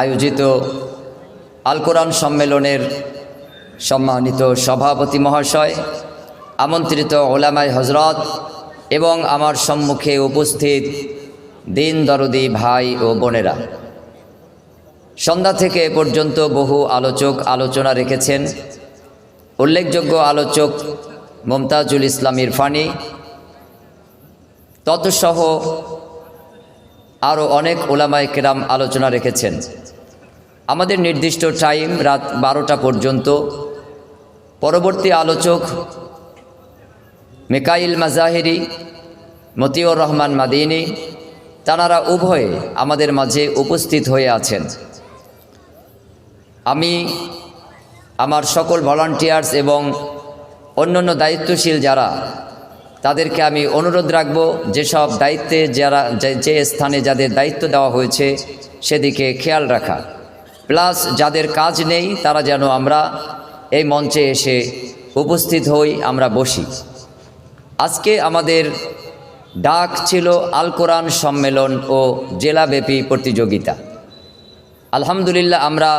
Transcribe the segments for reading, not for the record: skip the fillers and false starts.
আয়োজিত আল কোরআন সম্মেলনের সম্মানিত সভাপতি মহাশয়, আমন্ত্রিত ওলামায়ে হযরত এবং আমার সম্মুখে উপস্থিত দিন দরদি ভাই ও বোনেরা, সন্ধ্যা থেকে এ পর্যন্ত বহু আলোচক আলোচনা রেখেছেন। উল্লেখযোগ্য আলোচক মুমতাজুল ইসলাম ইরফানি, ততসহ আরও অনেক ওলামায়ে কেরাম আলোচনা রেখেছেন। আমাদের নির্দিষ্ট টাইম রাত 12টা পর্যন্ত। পরবর্তী আলোচক মিকাইল মাজাহিরি, মতিউর রহমান মাদিনী, তাঁরা উভয়ে আমাদের মাঝে উপস্থিত হয়ে আছেন। আমি আমার সকল ভলান্টিয়ার্স এবং অন্যান্য দায়িত্বশীল যারা, তাদেরকে আমি অনুরোধ রাখব যেসব দায়িত্বে যারা যে স্থানে যাদের দায়িত্ব দেওয়া হয়েছে সেদিকে খেয়াল রাখা, প্লাস যাদের কাজ নেই তারা যেন আমরা এই মঞ্চে এসে উপস্থিত হই, আমরা বসি। আজকে আমাদের ডাক ছিল আল কোরআন সম্মেলন ও জেলাব্যাপী প্রতিযোগিতা। আলহামদুলিল্লাহ, আমরা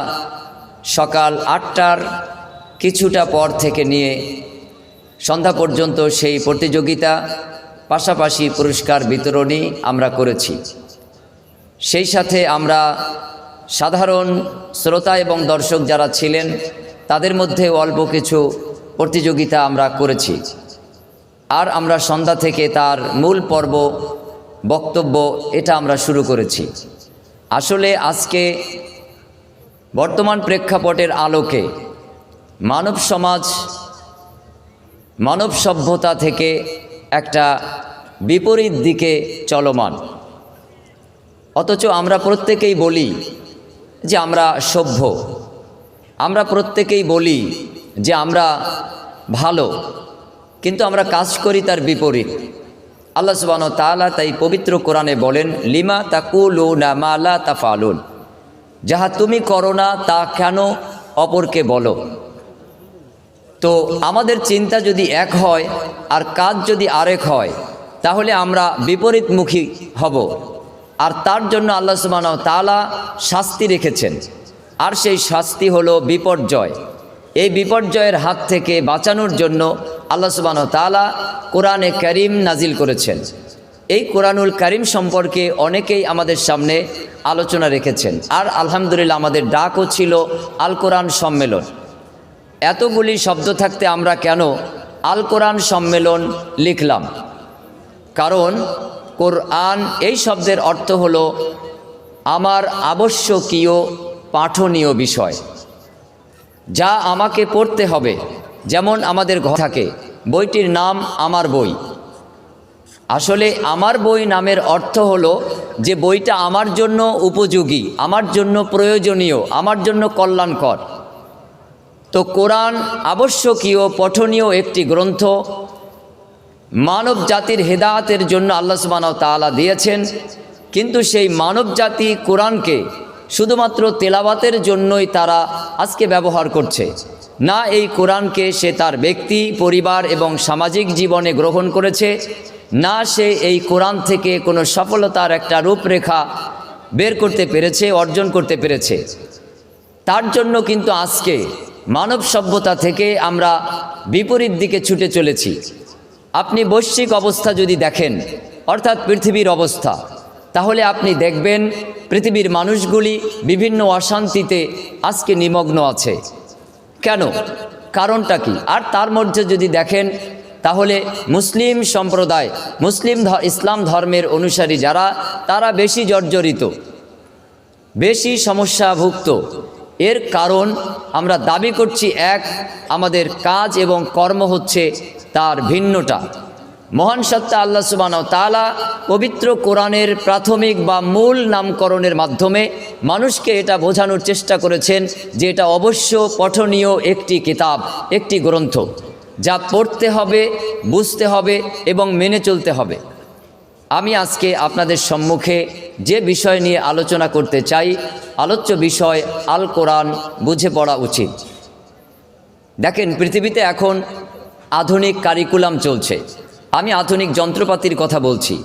সকাল 8টার কিছুটা পর থেকে নিয়ে সন্ধ্যা পর্যন্ত সেই প্রতিযোগিতা, পাশাপাশি পুরস্কার বিতরণী আমরা করেছি। সেই সাথে আমরা সাধারণ শ্রোতা এবং দর্শক যারা ছিলেন তাদের মধ্যে অল্প কিছু প্রতিযোগিতা আমরা করেছি। আর আমরা সন্ধ্যা থেকে তার মূল পর্ব বক্তব্য এটা আমরা শুরু করেছি। আসলে আজকে বর্তমান প্রেক্ষাপটের আলোকে মানব সমাজ, মানব সভ্যতা থেকে একটা বিপরীত দিকে চলমান, অথচ আমরা প্রত্যেকেই বলি যে আমরা সভ্য, আমরা প্রত্যেকেই বলি যে আমরা ভালো, কিন্তু আমরা কাজ করি তার বিপরীত। আল্লাহ সুবহানাহু ওয়া তাআলা তাই পবিত্র কোরআনে বলেন, লিমা তাকুলুনা মা লা তাফআলুন, যাহা তুমি করো না তা কেন অপরকে বলো। তো আমাদের চিন্তা যদি এক হয় আর কাজ যদি আরেক হয়, তাহলে আমরা বিপরীতমুখী হব। আর তার জন্য আল্লাহ সুবহানাহু ওয়া তাআলা শাস্তি রেখেছেন, আর সেই শাস্তি হলো বিপর্যয়। এই বিপর্যয়ের হাত থেকে বাঁচানোর জন্য আল্লাহ সুবহানাহু ওয়া তাআলা কোরআনে কারীম নাজিল করেছেন। এই কোরআনুল কারীম সম্পর্কে অনেকেই আমাদের সামনে আলোচনা রেখেছেন। আর আলহামদুলিল্লাহ, আমাদের ডাকও ছিল আল কোরআন সম্মেলন। এতগুলি শব্দ থাকতে আমরা কেন আল কোরআন সম্মেলন লিখলাম? কারণ কোরআন এই শব্দের অর্থ হলো আমার আবশ্যকীয় পাঠনীয় বিষয়, যা আমাকে পড়তে হবে। যেমন আমাদের ঘর থাকে, বইটির নাম আমার বই। আসলে আমার বই নামের অর্থ হলো যে বইটা আমার জন্য উপযোগী, আমার জন্য প্রয়োজনীয়, আমার জন্য কল্যাণকর। তো কোরআন আবশ্যকীয় পঠনীয় একটি গ্রন্থ, মানব জাতির হেদায়েতের জন্য আল্লাহ সুবহানাহু ওয়া তাআলা দিয়েছেন। কিন্তু সেই মানব জাতি কোরআনকে শুধুমাত্র তেলাওয়াতের জন্যই তারা আজকে ব্যবহার করছে না, এই কোরআনকে সে তার ব্যক্তি, পরিবার এবং সামাজিক জীবনে গ্রহণ করেছে না, সে এই কোরআন থেকে কোনো সফলতার একটা রূপরেখা বের করতে পেরেছে, অর্জন করতে পেরেছে। তার জন্য কিন্তু আজকে মানব সভ্যতা থেকে আমরা বিপরীত দিকে ছুটে চলেছি। আপনি বৈশ্বিক অবস্থা যদি দেখেন, অর্থাৎ পৃথিবীর অবস্থা, তাহলে আপনি দেখবেন পৃথিবীর মানুষগুলি বিভিন্ন অশান্তিতে আজকে নিমগ্ন আছে। কেন? কারণটা কি? আর তার মধ্যে যদি দেখেন, তাহলে মুসলিম সম্প্রদায়, ইসলাম ধর্মের অনুসারী যারা, তারা বেশি জর্জরিত, বেশি সমস্যাভুক্ত। এর কারণ আমরা দাবি করছি এক, আমাদের কাজ এবং কর্ম হচ্ছে তার ভিন্নটা। মহান সত্তা আল্লাহ সুবহানাহু ওয়া তাআলা পবিত্র কোরআনের প্রাথমিক বা মূল নামকরণের মাধ্যমে মানুষকে এটা বোঝানোর চেষ্টা করেছেন যে এটা অবশ্য পঠনীয় একটি কিতাব, একটি গ্রন্থ, যা পড়তে হবে, বুঝতে হবে এবং মেনে চলতে হবে। আমি আজকে আপনাদের সম্মুখে যে বিষয় নিয়ে আলোচনা করতে চাই, আলোচ্য বিষয় আল কোরআন বুঝে পড়া উচিত। দেখেন, পৃথিবীতে এখন আধুনিক কারিকুলাম চলছে। আমি আধুনিক যন্ত্রপাতির কথা বলছি,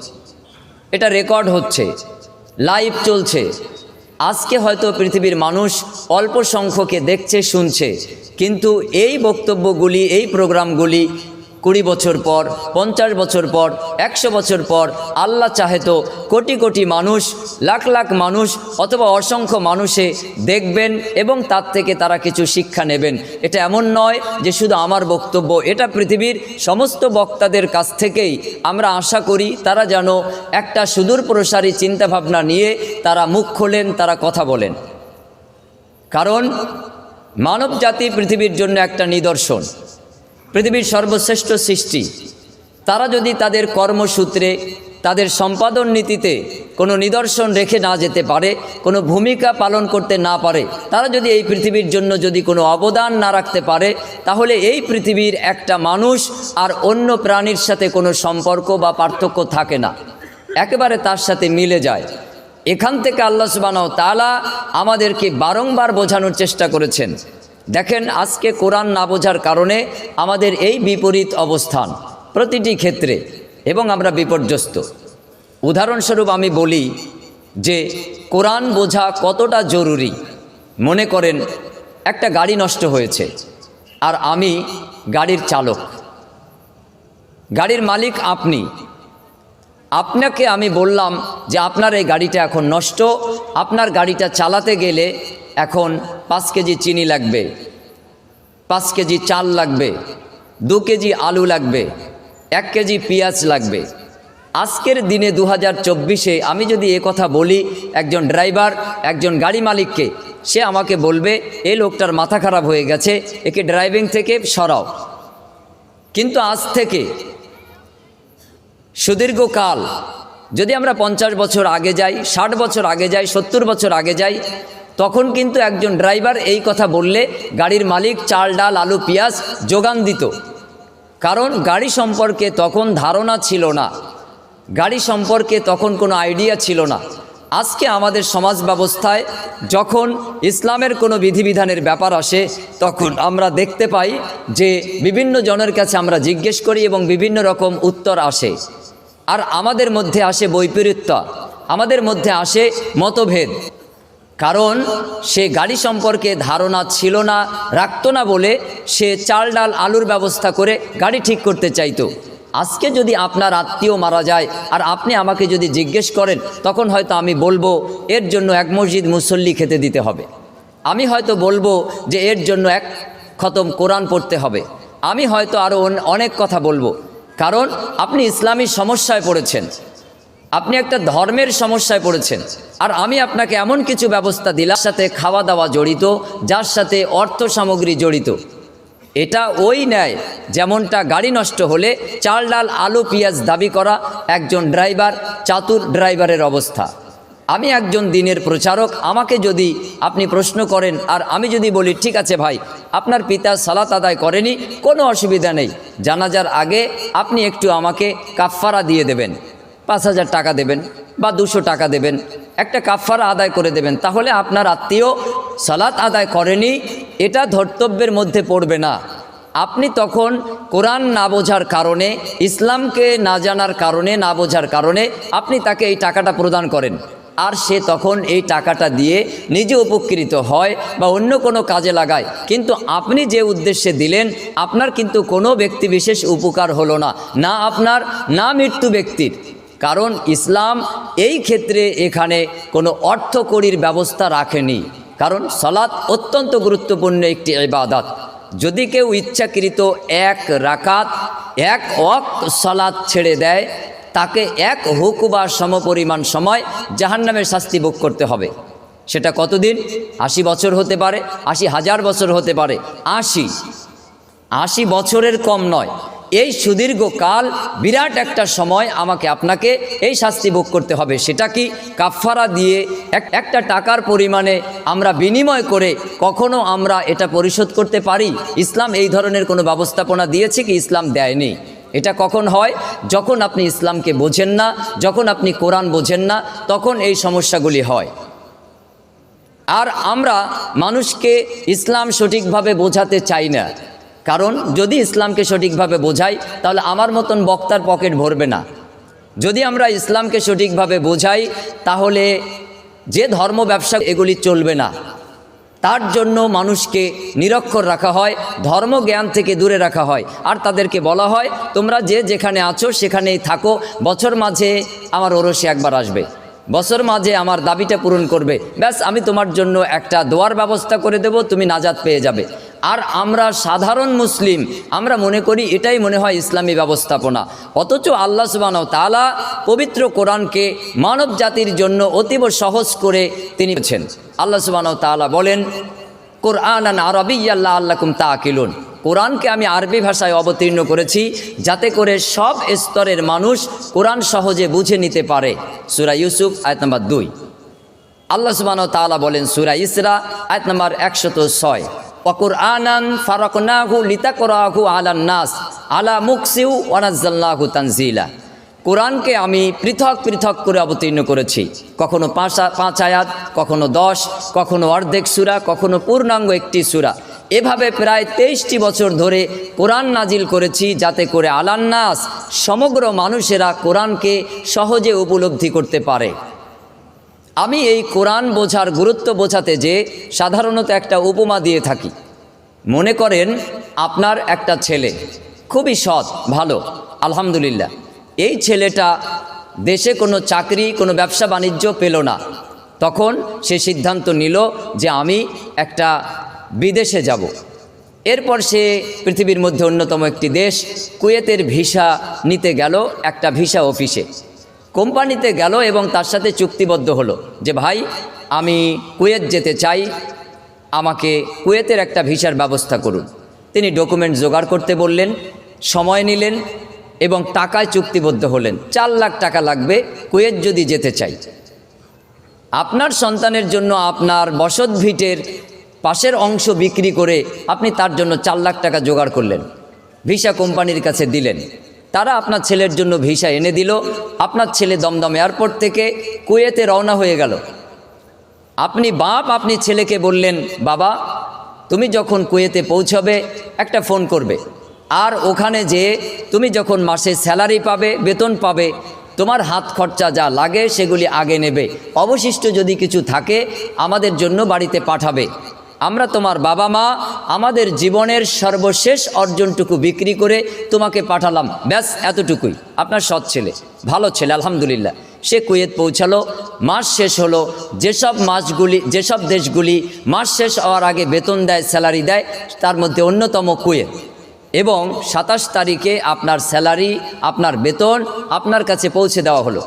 এটা রেকর্ড হচ্ছে, লাইভ চলছে। আজকে হয়তো পৃথিবীর মানুষ অল্প সংখ্যকে দেখছে, শুনছে, কিন্তু এই বক্তব্যগুলি, এই প্রোগ্রামগুলি 20 বছর পর, 50 বছর পর, 100 বছর পর আল্লাহ চাহে তো কোটি কোটি মানুষ, লাখ লাখ মানুষ অথবা অসংখ্য মানুষে দেখবেন এবং তার থেকে তারা কিছু শিক্ষা নেবেন। এটা এমন নয় যে শুধু আমার বক্তব্য, এটা পৃথিবীর সমস্ত বক্তাদের কাছ থেকেই আমরা আশা করি তারা যেন একটা সুদূর প্রসারী চিন্তাভাবনা নিয়ে তারা মুখ খোলেন, তারা কথা বলেন। কারণ মানব জাতি পৃথিবীর জন্য একটা নিদর্শন, পৃথিবীর সর্বশ্রেষ্ঠ সৃষ্টি। তারা যদি তাদের কর্মসূত্রে, তাদের সম্পাদন নীতিতে কোনো নিদর্শন রেখে না যেতে পারে, কোনো ভূমিকা পালন করতে না পারে, তারা যদি এই পৃথিবীর জন্য যদি কোনো অবদান না রাখতে পারে, তাহলে এই পৃথিবীর একটা মানুষ আর অন্য প্রাণীর সাথে কোনো সম্পর্ক বা পার্থক্য থাকে না, একেবারে তার সাথে মিলে যায়। এখান থেকে আল্লাহ সুবহানাহু ওয়া তাআলা আমাদেরকে বারংবার বোঝানোর চেষ্টা করেছেন। দেখেন, আজকে কোরআন না বোঝার কারণে আমাদের এই বিপরীত অবস্থান প্রতিটি ক্ষেত্রে, এবং আমরা বিপর্যস্ত। উদাহরণস্বরূপ আমি বলি যে কোরআন বোঝা কতটা জরুরি। মনে করেন একটা গাড়ি নষ্ট হয়েছে আর আমি গাড়ির চালক, গাড়ির মালিক আপনি। আপনাকে আমি বললাম যে আপনার এই গাড়িটা এখন নষ্ট, আপনার গাড়িটা চালাতে গেলে এখন 5 কেজি চিনি লাগবে, 5 কেজি চাল লাগবে, 2 কেজি আলু লাগবে, 1 কেজি পেঁয়াজ লাগবে। আজকের দিনে 2024-এ আমি যদি এ কথা বলি একজন ড্রাইভার, একজন গাড়ি মালিককে, সে আমাকে বলবে এই লোকটার মাথা খারাপ হয়ে গেছে, একে ড্রাইভিং থেকে সরাও। কিন্তু আজ থেকে সুদীর্ঘকাল যদি আমরা 50 বছর আগে যাই, 60 বছর আগে যাই, 70 বছর আগে যাই, তখন কিন্তু একজন ড্রাইভার এই কথা বললে গাড়ির মালিক চাল, ডাল, আলু, পেঁয়াজ যোগান দিত। কারণ গাড়ি সম্পর্কে তখন ধারণা ছিল না, গাড়ি সম্পর্কে তখন কোনো আইডিয়া ছিল না। আজকে আমাদের সমাজ ব্যবস্থায় যখন ইসলামের কোনো বিধিবিধানের ব্যাপার আসে, তখন আমরা দেখতে পাই যে বিভিন্ন জনের কাছে আমরা জিজ্ঞেস করি এবং বিভিন্ন রকম উত্তর আসে। আর আমাদের মধ্যে আসে বৈপরীত্য, আমাদের মধ্যে আসে মতভেদ। কারণ সে গাড়ি সম্পর্কে ধারণা ছিল না, রাখতো না বলে সে চাল, ডাল, আলুর ব্যবস্থা করে গাড়ি ঠিক করতে চাইতো। আজকে যদি আপনার আত্মীয় মারা যায় আর আপনি আমাকে যদি জিজ্ঞেস করেন, তখন হয়তো আমি বলবো এর জন্য 1 মসজিদ মুসল্লি খেতে দিতে হবে। আমি হয়তো বলবো যে এর জন্য 1 খতম কোরআন পড়তে হবে। আমি হয়তো আরও অনেক কথা বলবো। কারণ আপনি ইসলামী সমস্যায় পড়েছেন, আপনি একটা ধর্মের সমস্যায় পড়েছেন, আর আমি আপনাকে এমন কিছু ব্যবস্থা দিলাম সাথে খাওয়া দাওয়া জড়িত, যার সাথে অর্থ সামগ্রী জড়িত। এটা ওই ন্যায় যেমনটা গাড়ি নষ্ট হলে চাল, ডাল, আলু, পেঁয়াজ দাবি করা একজন ড্রাইভার, চাতুর ড্রাইভারের অবস্থা। আমি একজন দিনের প্রচারক, আমাকে যদি আপনি প্রশ্ন করেন আর আমি যদি বলি ঠিক আছে ভাই, আপনার পিতা সালাত আদায় করেনি, কোনো অসুবিধা নেই, জানাজার আগে আপনি একটু আমাকে কাফফারা দিয়ে দেবেন, 5000 টাকা দেবেন বা 200 টাকা দেবেন, একটা কাফফারা আদায় করে দেবেন, তাহলে আপনার আত্মীয় সালাত আদায় করেনি, এটা ধর্তব্যের মধ্যে পড়বে না। আপনি তখন কোরআন না বোঝার কারণে, ইসলামকে না জানার কারণে, না বোঝার কারণে আপনি তাকে এই টাকাটা প্রদান করেন, আর সে তখন এই টাকাটা দিয়ে নিজে উপকৃত হয় বা অন্য কোনো কাজে লাগায়। কিন্তু আপনি যে উদ্দেশ্যে দিলেন, আপনার কিন্তু কোনো ব্যক্তি বিশেষ উপকার হলো না, না আপনার, না মৃত্যু ব্যক্তির। কারণ ইসলাম এই ক্ষেত্রে এখানে কোনো অর্থকড়ির ব্যবস্থা রাখেনি। কারণ সালাত অত্যন্ত গুরুত্বপূর্ণ একটি ইবাদত। যদি কেউ ইচ্ছাকৃত 1 রাকাত 1 ওয়াক্ত সালাত ছেড়ে দেয়, তাকে 1 হুকুবা সমপরিমাণ সময় জাহান্নামের শাস্তি ভোগ করতে হবে। সেটা কতদিন? 80 বছর হতে পারে, 80,000 বছর হতে পারে, 80 বছরের কম নয়। এই সুদীর্ঘকাল বিরাট একটা সময় আমাকে আপনাকে এই শাস্তি ভোগ করতে হবে। সেটা কি? কাফফারা দিয়ে একটা টাকার পরিমাণে আমরা বিনিময় করে কখনো আমরা এটা পরিশোধ করতে পারি? ইসলাম এই ধরনের কোনো ব্যবস্থাপনা দিয়েছে কি? ইসলাম দেয়নি। এটা কখন হয়? যখন আপনি ইসলামকে বোঝেন না, যখন আপনি কোরআন বোঝেন না, তখন এই সমস্যাগুলি হয়। আর আমরা মানুষকে ইসলাম সঠিকভাবে বোঝাতে চাই না। কারণ যদি ইসলামকে সঠিকভাবে বোঝাই, তাহলে আমার মতন বক্তার পকেট ভরবে না। যদি আমরা ইসলামকে সঠিকভাবে বোঝাই, তাহলে যে ধর্ম ব্যবসা এগুলি চলবে না, তার জন্য মানুষকে নিরক্ষর রাখা হয়, ধর্মজ্ঞান থেকে দূরে রাখা হয়। আর তাদেরকে বলা হয় তোমরা যে যেখানে আছো সেখানেই থাকো, বছর মাঝে আমার ওরসে একবার আসবে, বছর মাঝে আমার দাবিটা পূরণ করবে, ব্যাস আমি তোমার জন্য একটা দোয়ার ব্যবস্থা করে দেব, তুমি নাজাত পেয়ে যাবে। আর আমরা সাধারণ মুসলিম, আমরা মনে করি এটাই মনে হয় ইসলামী ব্যবস্থাপনা। অথচ আল্লাহ সুবহানাহু ওয়া তাআলা পবিত্র কোরআনকে মানব জাতির জন্য অতীব সহজ করে তিনি বলেছেন। আল্লাহ সুবহানাহু ওয়া তাআলা বলেন কুরআনান আরাবিয়্যান লাআল্লাকুম তাআকিলুন, কোরআনকে আমি আরবি ভাষায় অবতীর্ণ করেছি যাতে করে সব স্তরের মানুষ কোরআন সহজে বুঝে নিতে পারে। সূরা ইউসুফ আয়াত নম্বর 2। আল্লাহ সুবহানাহু ওয়া তাআলা বলেন সূরা ইসরা আয়াত নম্বর 106, ওয়া কুরআনান ফারাকনাহু লিতাকরাহু আলান নাস আলা মুকসিউ ওয়া নাযালনাহু তানজিলা, কোরআনকে আমি পৃথক পৃথক করে অবতীর্ণ করেছি, কখনো 5 আয়াত, কখনো 10, কখনো অর্ধেক সূরা, কখনো পূর্ণাঙ্গ একটি সূরা। এভাবে প্রায় 23টি বছর ধরে কোরআন নাজিল করেছি যাতে করে আলান্নাস সমগ্র মানুষেরা কোরআনকে সহজে উপলব্ধি করতে পারে। আমি এই কোরআন বোঝার গুরুত্ব বোঝাতে যে সাধারণত একটা উপমা দিয়ে থাকি। মনে করেন আপনার একটা ছেলে খুবই সৎ, ভালো, আলহামদুলিল্লাহ, এই ছেলেটা দেশে কোনো চাকরি, কোনো ব্যবসা বাণিজ্য পেল না, তখন সে সিদ্ধান্ত নিল যে আমি একটা বিদেশে যাব। এরপর সে পৃথিবীর মধ্যে অন্যতম একটি দেশ কুয়েতের ভিসা নিতে গেল, একটা ভিসা অফিসে, কোম্পানিতে গেল এবং তার সাথে চুক্তিবদ্ধ হলো যে ভাই আমি কুয়েত যেতে চাই, আমাকে কুয়েতের একটা ভিসার ব্যবস্থা করুন। তিনি ডকুমেন্ট জোগাড় করতে বললেন, সময় নিলেন এবং টাকায় চুক্তিবদ্ধ হলেন। 4 লাখ টাকা লাগবে কুয়েত যদি যেতে চাই। আপনার সন্তানের জন্য আপনার বসত ভিটের পাশের অংশ বিক্রি করে আপনি তার জন্য 4 লাখ টাকা জোগাড় করলেন, ভিসা কোম্পানির কাছে দিলেন, তারা আপনার ছেলের জন্য ভিসা এনে দিল। আপনার ছেলে দমদম এয়ারপোর্ট থেকে কুয়েতে রওনা হয়ে গেল। আপনি বাপ, আপনি ছেলেকে বললেন বাবা তুমি যখন কুয়েতে পৌঁছবে একটা ফোন করবে, আর ওখানে যে তুমি যখন মাসে স্যালারি পাবে, বেতন পাবে, তোমার হাত খরচা যা লাগে সেগুলি আগে নেবে, অবশিষ্ট যদি কিছু থাকে আমাদের জন্য বাড়িতে পাঠাবে। আমরা তোমার বাবা মা আমাদের জীবনের সর্বশেষ অর্জনটুকু বিক্রি করে তোমাকে পাঠালাম, ব্যাস এতটুকুই। আপনার সৎ ছেলে, ভালো ছেলে, আলহামদুলিল্লাহ। সে কুয়েত পৌঁছালো, মাস শেষ হলো। যেসব দেশগুলি মাস শেষ হওয়ার আগে বেতন দেয়, স্যালারি দেয়, তার মধ্যে অন্যতম কুয়েত। এবং 27 তারিখে আপনার স্যালারি, আপনার বেতন আপনার কাছে পৌঁছে দেওয়া হলো।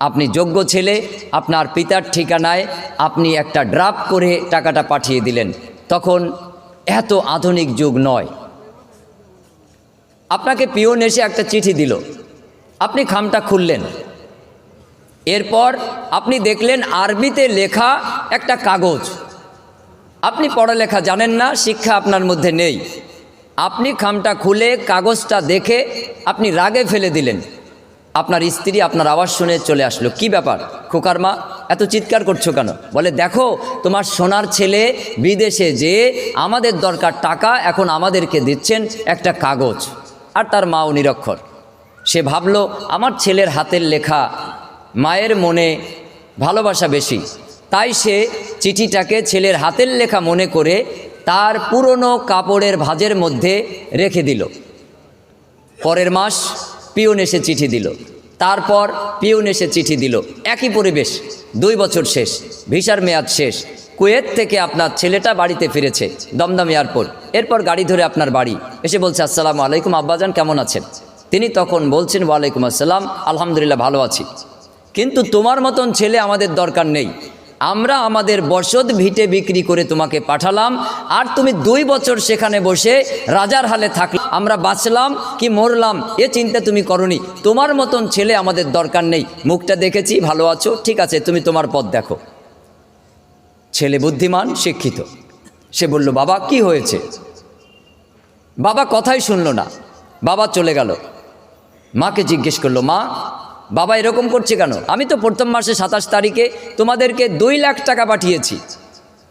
আপনি যোগ্য ছেলে, আপনার পিতার ঠিকানায় আপনি একটা ড্রাফট করে টাকাটা পাঠিয়ে দিলেন। তখন এত আধুনিক যুগ নয়। আপনাকে পিয়ন এসে একটা চিঠি দিল, আপনি খামটা খুললেন, এরপর আপনি দেখলেন আরবিতে লেখা একটা কাগজ। আপনি পড়ালেখা জানেন না, শিক্ষা আপনার মধ্যে নেই। আপনি খামটা খুলে কাগজটা দেখে আপনি রাগে ফেলে দিলেন। আপনার স্ত্রী আপনার আওয়াজ শুনে চলে আসলো, কি ব্যাপার খোকার মা, এত চিৎকার করছো কেন? বলে দেখো তোমার সোনার ছেলে বিদেশে যে আমাদের দরকার টাকা, এখন আমাদেরকে দিচ্ছেন একটা কাগজ। আর তার মাও নিরক্ষর। সে ভাবলো আমার ছেলের হাতের লেখা, মায়ের মনে ভালোবাসা বেশি, তাই সে চিঠিটাকে ছেলের হাতের লেখা মনে করে তার পুরনো কাপড়ের ভাঁজের মধ্যে রেখে দিল। পরের মাস পিয়ন এসে চিঠি দিল, তারপর পিয়ন এসে চিঠি দিল, একই পরিবেশ। 2 বছর শেষ, ভিসার মেয়াদ শেষ, কুয়েত থেকে আপনার ছেলেটা বাড়িতে ফিরেছে দমদম এয়ারপোর্ট। এরপর গাড়ি ধরে আপনার বাড়ি এসে বলছে আসসালামু আলাইকুম আব্বাজান, কেমন আছেন? তিনি তখন বলছেন ওয়ালাইকুম আসসালাম, আলহামদুলিল্লাহ ভালো আছি, কিন্তু তোমার মতন ছেলে আমাদের দরকার নেই। আমরা আমাদের বসত ভিটে বিক্রি করে তোমাকে পাঠালাম, আর তুমি 2 বছর সেখানে বসে রাজার হালে থাকলে আমরা বাঁচলাম কি মরলাম এ চিন্তা তুমি করনি। তোমার মতন ছেলে আমাদের দরকার নেই। মুখটা দেখেছি, ভালো আছো, ঠিক আছে, তুমি তোমার পথ দেখো। ছেলে বুদ্ধিমান, শিক্ষিত। সে বলল বাবা কি হয়েছে? বাবা কথাই শুনল না, বাবা চলে গেল। মাকে জিজ্ঞেস করলো, মা বাবা এরকম করছে কেন? আমি তো প্রথম মাসে 27 তারিখে তোমাদেরকে 2 লাখ টাকা পাঠিয়েছি।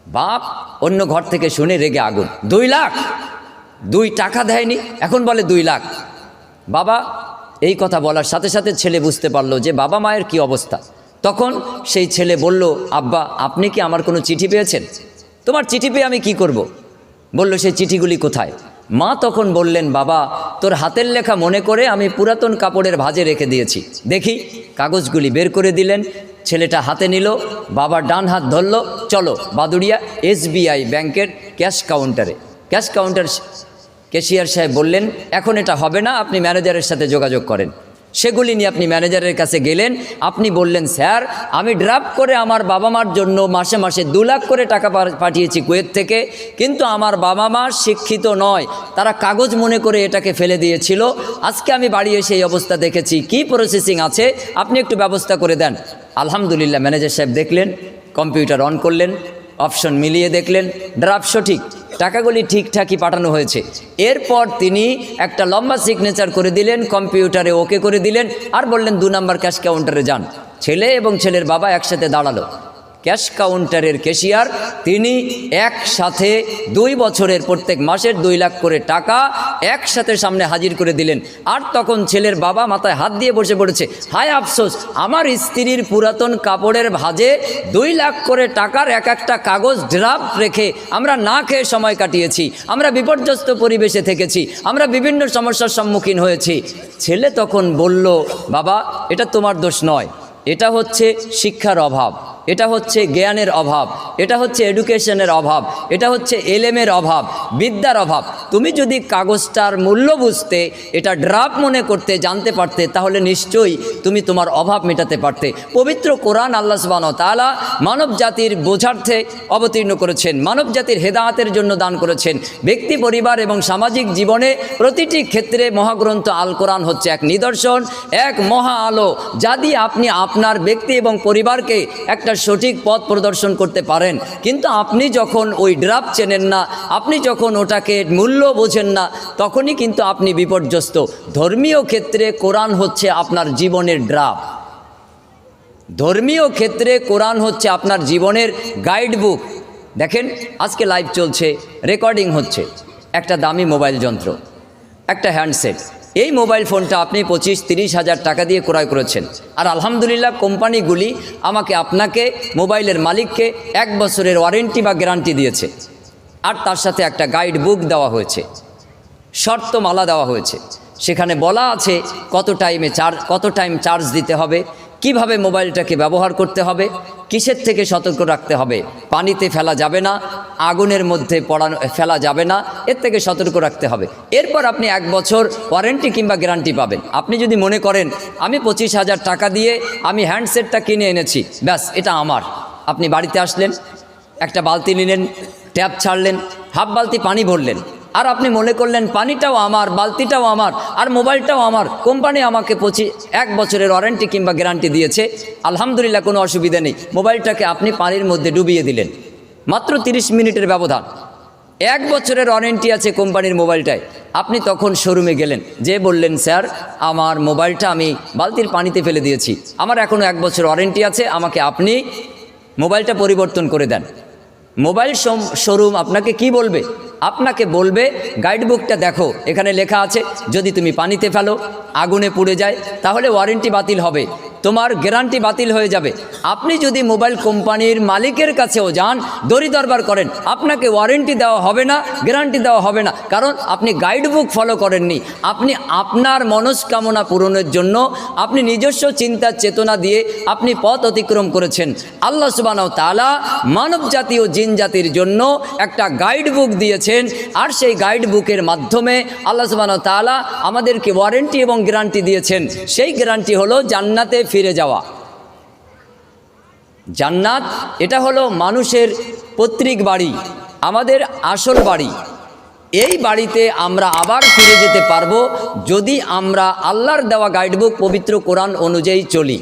বাপ অন্য ঘর থেকে শুনে রেগে আগুন, 2 লাখ? 2 টাকা দেয়নি, এখন বলে 2 লাখ। বাবা এই কথা বলার সাথে সাথে ছেলে বুঝতে পারলো যে বাবা মায়ের কি অবস্থা। তখন সেই ছেলে বলল, আব্বা আপনি কি আমার কোনো চিঠি পেয়েছেন? তোমার চিঠি পেয়ে আমি কি করব? বলল, সেই চিঠিগুলি কোথায়? মা তখন বললেন, বাবা তোর হাতের লেখা মনে করে আমি পুরাতন কাপড়ের ভাঁজে রেখে দিয়েছি, দেখি। কাগজগুলি বের করে দিলেন, ছেলেটা হাতে নিল, বাবা ডান হাত ধরল, চলো বাদুড়িয়া SBI ব্যাংকের ক্যাশ কাউন্টারে। ক্যাশ কাউন্টার ক্যাশিয়ার সাহেব বললেন, এখন এটা হবে না, আপনি ম্যানেজারের সাথে যোগাযোগ করেন। সেগুলি নিয়ে আপনি ম্যানেজারের কাছে গেলেন। আপনি বললেন, স্যার আমি ড্রাফট করে আমার বাবা মার জন্য মাসে মাসে 2 লাখ করে টাকা পাঠিয়েছি কুয়েত থেকে, কিন্তু আমার বাবা মা শিক্ষিত নয়, তারা কাগজ মনে করে এটাকে ফেলে দিয়েছিল। আজকে আমি বাড়ি এসে এই অবস্থা দেখেছি, কি প্রসেসিং আছে আপনি একটু ব্যবস্থা করে দেন। আলহামদুলিল্লাহ ম্যানেজার সাহেব দেখলেন, কম্পিউটার অন করলেন, অপশন মিলিয়ে দেখলেন ড্রাফট সঠিক, টাকাগুলি ঠিকঠাকই পাঠানো হয়েছে। এরপর তিনি একটা লম্বা সিগনেচার করে দিলেন, কম্পিউটারে ওকে করে দিলেন, আর বললেন 2 নম্বর ক্যাশ কাউন্টারে যান। ছেলে এবং ছেলের বাবা একসাথে দাঁড়ালো। ক্যাশ কাউন্টারের ক্যাশিয়ার তিনি একসাথে 2 বছরের প্রত্যেক মাসের 2 লাখ করে টাকা একসাথে সামনে হাজির করে দিলেন। আর তখন ছেলের বাবা মাথায় হাত দিয়ে বসে পড়েছে, হায় আফসোস, আমার স্ত্রীর পুরাতন কাপড়ের ভাঁজে 2 লাখ করে টাকার একটা কাগজ ড্রাফট রেখে আমরা না খেয়ে সময় কাটিয়েছি, আমরা বিপর্যস্ত পরিবেশে থেকেছি, আমরা বিভিন্ন সমস্যার সম্মুখীন হয়েছি। ছেলে তখন বলল, বাবা এটা তোমার দোষ নয়, এটা হচ্ছে শিক্ষার অভাব, এটা হচ্ছে জ্ঞানের অভাব, এটা হচ্ছে এডুকেশনের অভাব, এটা হচ্ছে এলেমের অভাব, বিদ্যার অভাব। তুমি যদি কাগজটার মূল্য বুঝতে, এটা ড্রাফট মনে করতে জানতে পারতে, তাহলে নিশ্চয়ই তুমি তোমার অভাব মেটাতে পারতে। পবিত্র কোরআন আল্লাহ সুবহানাহু ওয়া তাআলা মানব জাতির বোঝার্থে অবতীর্ণ করেছেন, মানব জাতির হেদায়েতের জন্য দান করেছেন। ব্যক্তি, পরিবার এবং সামাজিক জীবনে প্রতিটি ক্ষেত্রে মহাগ্রন্থ আল কোরআন হচ্ছে এক নিদর্শন, এক মহা আলো, যা দিয়ে আপনি আপনার ব্যক্তি এবং পরিবারকে একটা সঠিক পথ প্রদর্শন করতে পারেন। কিন্তু আপনি যখন ওই ড্রাফট চেনেন না, আপনি যখন ওটাকে মূল্য বোঝেন না, তখনই কিন্তু আপনি বিপর্যস্ত। ধর্মীয় ক্ষেত্রে কোরআন হচ্ছে আপনার জীবনের ড্রাফট, ধর্মীয় ক্ষেত্রে কোরআন হচ্ছে আপনার জীবনের গাইড বুক। দেখেন আজকে লাইভ চলছে, রেকর্ডিং হচ্ছে, একটা দামি মোবাইল যন্ত্র, একটা হ্যান্ডসেট। এই মোবাইল ফোনটা আপনি 25-30 হাজার টাকা দিয়ে ক্রয় করেছেন, আর আলহামদুলিল্লাহ কোম্পানিগুলি আমাকে আপনাকে মোবাইলের মালিককে 1 বছরের ওয়ারেন্টি বা গ্যারান্টি দিয়েছে, আর তার সাথে একটা গাইড বুক দেওয়া হয়েছে, শর্তমালা দেওয়া হয়েছে। সেখানে বলা আছে কত টাইম চার্জ দিতে হবে, কিভাবে মোবাইলটাকে ব্যবহার করতে হবে, কিসের থেকে সতর্ক রাখতে হবে, পানিতে ফেলা যাবে না, আগুনের মধ্যে ফেলা যাবে না, এর থেকে সতর্ক রাখতে হবে। এরপর আপনি 1 বছর ওয়ারেন্টি কিংবা গ্যারান্টি পাবেন। আপনি যদি মনে করেন আমি 25 হাজার টাকা দিয়ে আমি হ্যান্ডসেটটা কিনে এনেছি, ব্যাস এটা আমার, আপনি বাড়িতে আসলেন, একটা বালতি নিলেন, ট্যাপ ছাড়লেন, হাফ বালতি পানি ভরলেন, আর আপনি মনে করলেন পানিটাও আমার, বালতিটাও আমার, আর মোবাইলটাও আমার, কোম্পানি আমাকে 1 বছরের ওয়ারেন্টি কিংবা গ্যারান্টি দিয়েছে, আলহামদুলিল্লাহ কোনো অসুবিধা নেই। মোবাইলটাকে আপনি পানির মধ্যে ডুবিয়ে দিলেন, মাত্র 30 মিনিটের ব্যবধান। 1 বছরের ওয়ারেন্টি আছে কোম্পানির মোবাইলটায়। আপনি তখন শোরুমে গেলেন, যে বললেন, স্যার আমার মোবাইলটা আমি বালতির পানিতে ফেলে দিয়েছি, আমার এখনও 1 বছর ওয়ারেন্টি আছে, আমাকে আপনি মোবাইলটা পরিবর্তন করে দেন। মোবাইল শোরুম আপনাকে কি বলবে? আপনাকে বলবে, গাইডবুকটা দেখো, এখানে লেখা আছে যদি তুমি পানিতে ফেলো, আগুনে পুড়ে যায়, তাহলে ওয়ারেন্টি বাতিল হবে, তোমার গ্যারান্টি বাতিল হয়ে যাবে। আপনি যদি মোবাইল কোম্পানির মালিকের কাছেও যান, দড়ি দরবার করেন, আপনাকে ওয়ারেন্টি দেওয়া হবে না, গ্যারান্টি দেওয়া হবে না, কারণ আপনি গাইডবুক ফলো করেননি। আপনি আপনার মনস্কামনা পূরণের জন্য আপনি নিজস্ব চিন্তা চেতনা দিয়ে আপনি পথ অতিক্রম করেছেন। আল্লাহ সুবহানাহু ওয়া তাআলা মানব জাতি ও জিন জাতির জন্য একটা গাইডবুক দিয়েছেন, আর সেই গাইডবুকের মাধ্যমে আল্লাহ সুবহানাহু ওয়া তাআলা আমাদেরকে ওয়ারেন্টি এবং গ্যারান্টি দিয়েছেন। সেই গ্যারান্টি হলো জান্নাতে ফিরে যাওয়া। জান্নাত এটা হলো মানুষের পৈতৃক বাড়ি, আমাদের আসল বাড়ি। এই বাড়িতে আমরা আবার ফিরে যেতে পারবো যদি আমরা আল্লাহর দেওয়া গাইডবুক পবিত্র কোরআন অনুযায়ী চলি।